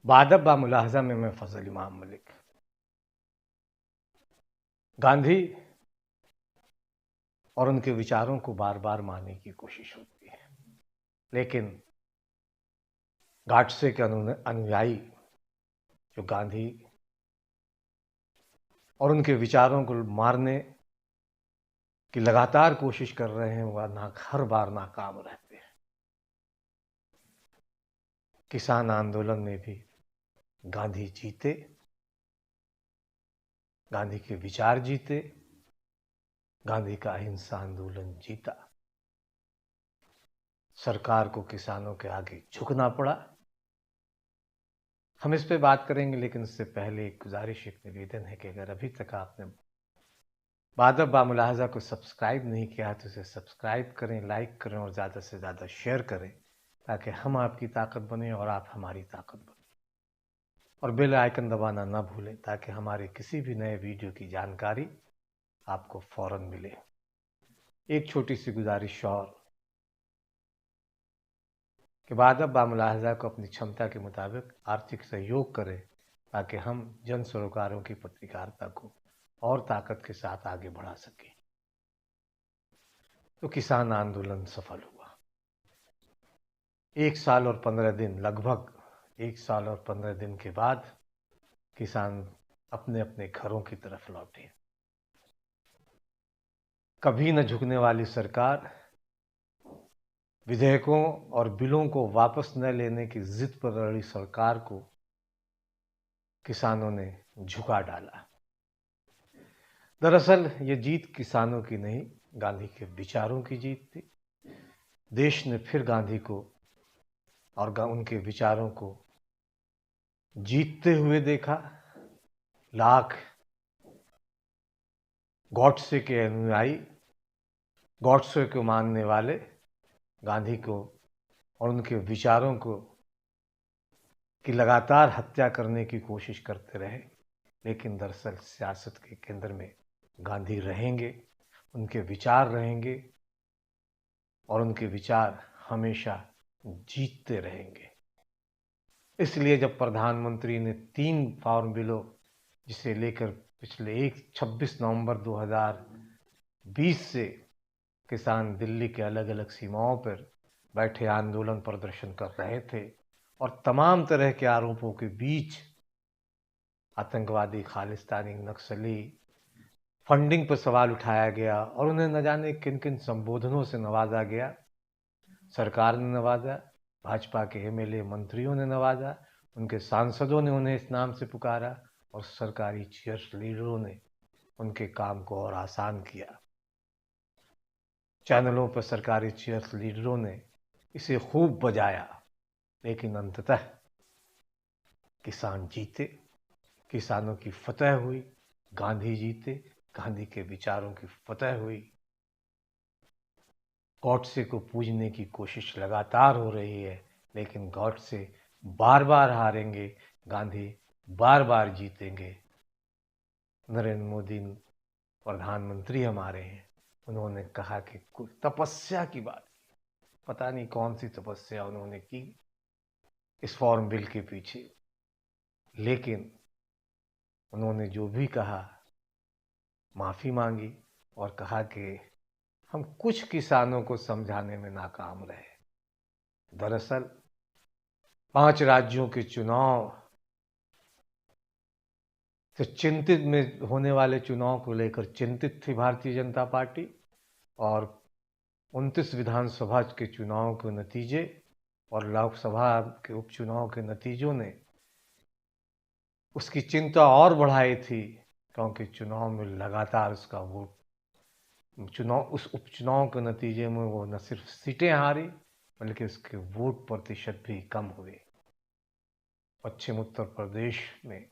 बादब बा मुलाहजा में मैं फजल इमाम मलिक। गांधी और उनके विचारों को बार बार मानने की कोशिश होती है, लेकिन गाडसे के अनुयायी जो गांधी और उनके विचारों को मारने की लगातार कोशिश कर रहे हैं, वह हर बार नाकाम रहते हैं। किसान आंदोलन में भी गांधी जीते, गांधी के विचार जीते, गांधी का अहिंसा आंदोलन जीता। सरकार को किसानों के आगे झुकना पड़ा। हम इस पे बात करेंगे, लेकिन इससे पहले एक गुजारिश, एक निवेदन है कि अगर अभी तक आपने बादब बा मुलाहजा को सब्सक्राइब नहीं किया तो इसे सब्सक्राइब करें, लाइक करें और ज़्यादा से ज़्यादा शेयर करें, ताकि हम आपकी ताकत बने और आप हमारी ताकत बने। और बेल आइकन दबाना ना भूलें, ताकि हमारे किसी भी नए वीडियो की जानकारी आपको फौरन मिले। एक छोटी सी गुजारिश और कि बादब बा मुलाहजा को अपनी क्षमता के मुताबिक आर्थिक सहयोग करें, ताकि हम जन सरोकारों की पत्रकारिता को और ताकत के साथ आगे बढ़ा सकें। तो किसान आंदोलन सफल हुआ। 1 साल और 15 दिन, लगभग 1 साल और 15 दिन के बाद किसान अपने अपने घरों की तरफ लौटे। कभी न झुकने वाली सरकार विधेयकों और बिलों को वापस न लेने की जिद पर अड़ी सरकार को किसानों ने झुका डाला। दरअसल ये जीत किसानों की नहीं, गांधी के विचारों की जीत थी। देश ने फिर गांधी को और उनके विचारों को जीतते हुए देखा। लाख गॉडसे के अनुयायी, गॉडसे को मानने वाले गांधी को और उनके विचारों को की लगातार हत्या करने की कोशिश करते रहे, लेकिन दरअसल सियासत के केंद्र में गांधी रहेंगे, उनके विचार रहेंगे और उनके विचार हमेशा जीतते रहेंगे। इसलिए जब प्रधानमंत्री ने 3 फार्म बिलों, जिसे लेकर पिछले 26 नवंबर 2020 से किसान दिल्ली के अलग अलग सीमाओं पर बैठे आंदोलन प्रदर्शन कर रहे थे और तमाम तरह के आरोपों के बीच आतंकवादी, खालिस्तानी, नक्सली फंडिंग पर सवाल उठाया गया और उन्हें न जाने किन किन संबोधनों से नवाजा गया। सरकार ने नवाजा, भाजपा के एमएलए मंत्रियों ने नवाजा, उनके सांसदों ने उन्हें इस नाम से पुकारा और सरकारी चीयर्स लीडरों ने उनके काम को और आसान किया। चैनलों पर सरकारी चीयर्स लीडरों ने इसे खूब बजाया, लेकिन अंततः किसान जीते, किसानों की फतह हुई, गांधी जीते, गांधी के विचारों की फतह हुई। गॉडसे को पूजने की कोशिश लगातार हो रही है, लेकिन गॉडसे बार बार हारेंगे, गांधी बार बार जीतेंगे। नरेंद्र मोदी प्रधानमंत्री हमारे हैं, उन्होंने कहा कि कुछ तपस्या की बात, पता नहीं कौन सी तपस्या उन्होंने की इस फॉर्म बिल के पीछे, लेकिन उन्होंने जो भी कहा, माफी मांगी और कहा कि हम कुछ किसानों को समझाने में नाकाम रहे। दरअसल 5 राज्यों के चुनाव से चिंतित में होने वाले चुनाव को लेकर चिंतित थी भारतीय जनता पार्टी, और 29 विधानसभा के चुनाव के नतीजे और लोकसभा के उपचुनाव के नतीजों ने उसकी चिंता और बढ़ाई थी, क्योंकि चुनाव में लगातार उसका वोट, उस उपचुनाव के नतीजे में वो न सिर्फ सीटें हारी, बल्कि उसके वोट प्रतिशत भी कम हुए। पश्चिम उत्तर प्रदेश में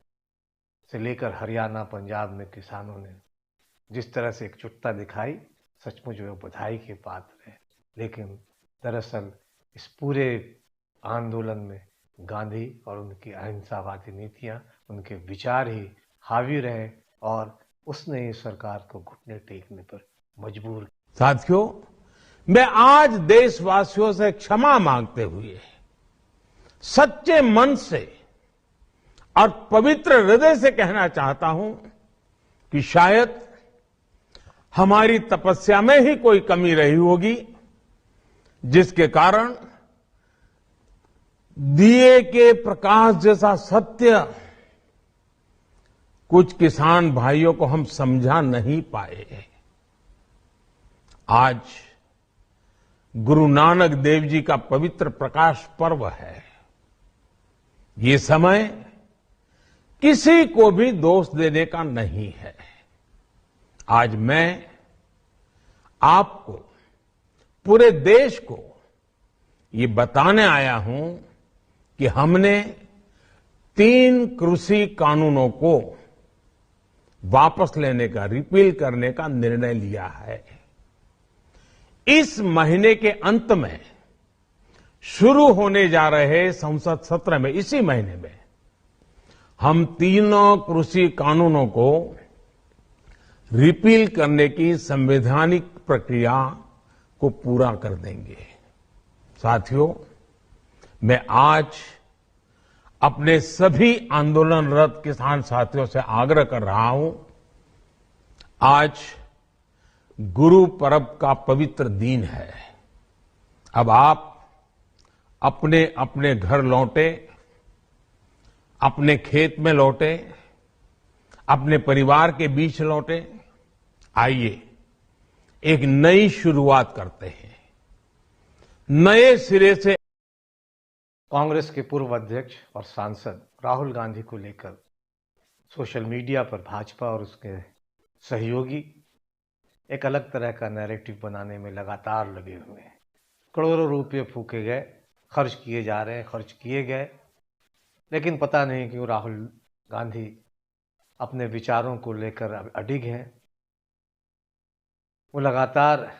से लेकर हरियाणा, पंजाब में किसानों ने जिस तरह से एकजुटता दिखाई, सचमुच वो बधाई के पात्र है। लेकिन दरअसल इस पूरे आंदोलन में गांधी और उनकी अहिंसावादी नीतियां, उनके विचार ही हावी रहे और उसने इस सरकार को घुटने टेकने पर मजबूर। साथियों, मैं आज देशवासियों से क्षमा मांगते हुए सच्चे मन से और पवित्र हृदय से कहना चाहता हूं कि शायद हमारी तपस्या में ही कोई कमी रही होगी, जिसके कारण दिए के प्रकाश जैसा सत्य कुछ किसान भाइयों को हम समझा नहीं पाए। आज गुरु नानक देव जी का पवित्र प्रकाश पर्व है। ये समय किसी को भी दोष देने का नहीं है। आज मैं आपको, पूरे देश को ये बताने आया हूं कि हमने 3 कृषि कानूनों को वापस लेने का, रिपील करने का निर्णय लिया है। इस महीने के अंत में शुरू होने जा रहे संसद सत्र में, इसी महीने में, हम 3 कृषि कानूनों को रिपील करने की संवैधानिक प्रक्रिया को पूरा कर देंगे। साथियों, मैं आज अपने सभी आंदोलनरत किसान साथियों से आग्रह कर रहा हूं, आज गुरु पर्व का पवित्र दिन है। अब आप अपने अपने घर लौटे, अपने खेत में लौटे, अपने परिवार के बीच लौटे। आइए एक नई शुरुआत करते हैं, नए सिरे से। कांग्रेस के पूर्व अध्यक्ष और सांसद राहुल गांधी को लेकर सोशल मीडिया पर भाजपा और उसके सहयोगी एक अलग तरह का नैरेटिव बनाने में लगातार लगे हुए हैं। करोड़ों रुपए फूके गए, खर्च किए जा रहे हैं, खर्च किए गए, लेकिन पता नहीं क्यों राहुल गांधी अपने विचारों को लेकर अडिग हैं। वो लगातार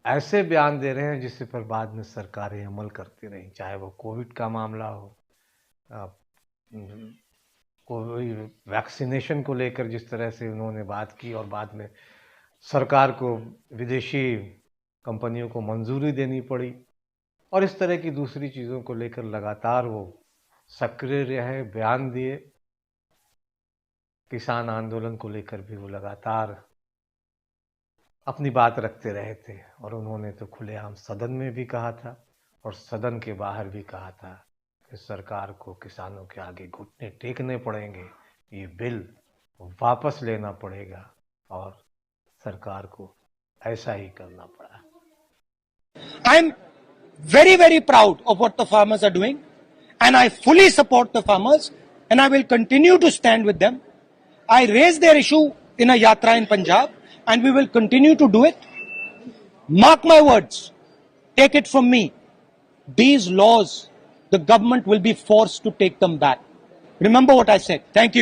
ऐसे बयान दे रहे हैं जिससे पर बाद में सरकारें अमल करती रही, चाहे वो कोविड का मामला हो, कोई वैक्सीनेशन को लेकर जिस तरह से उन्होंने बात की और बाद में सरकार को विदेशी कंपनियों को मंजूरी देनी पड़ी, और इस तरह की दूसरी चीज़ों को लेकर लगातार वो सक्रिय रहे, बयान दिए। किसान आंदोलन को लेकर भी वो लगातार अपनी बात रखते रहे थे, और उन्होंने तो खुलेआम सदन में भी कहा था और सदन के बाहर भी कहा था कि सरकार को किसानों के आगे घुटने टेकने पड़ेंगे, ये बिल वापस लेना पड़ेगा, और सरकार को ऐसा ही करना पड़ा। I am very, very proud of what the farmers are doing, and I fully support the farmers, and I will continue to stand with them. I raised their issue in a yatra in Punjab, and we will continue to do it. Mark my words, take it from me. These laws, the government will be forced to take them back. Remember what I said. Thank you.